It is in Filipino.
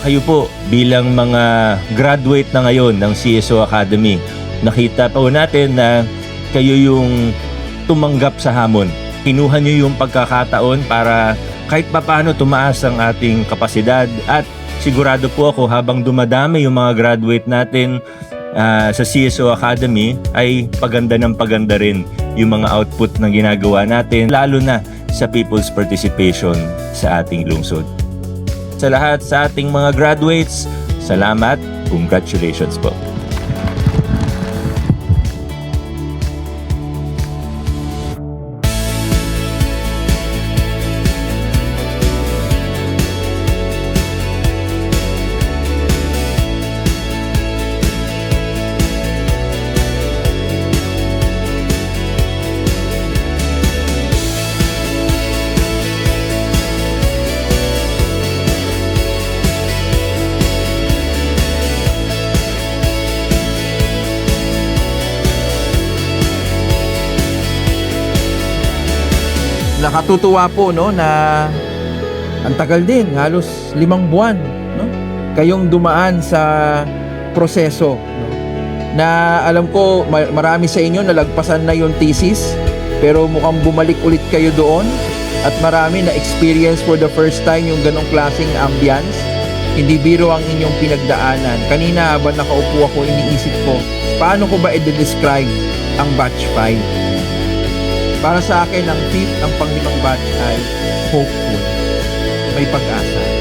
kayo po bilang mga graduate na ngayon ng CSO Academy. Nakita po natin na kayo yung tumanggap sa hamon. Kinuha nyo yung pagkakataon para kahit papaano tumaas ang ating kapasidad, at sigurado po ako habang dumadami yung mga graduate natin sa CSO Academy ay paganda ng paganda rin yung mga output na ginagawa natin, lalo na sa people's participation sa ating lungsod. Sa lahat sa ating mga graduates, salamat, congratulations po. Nakatutuwa po, no, na ang tagal din, halos 5 buwan, no, kayong dumaan sa proseso, no, na alam ko marami sa inyo nalagpasan na yung thesis, pero mukhang bumalik ulit kayo doon at marami na experience for the first time yung ganong klaseng ambience. Hindi biro ang inyong pinagdaanan. Kanina habang nakaupo ako, iniisip ko, paano ko ba i-describe ang batch 5? Para sa akin, ang 5th, ang pang-5 batch ay hopeful. May pag-asa.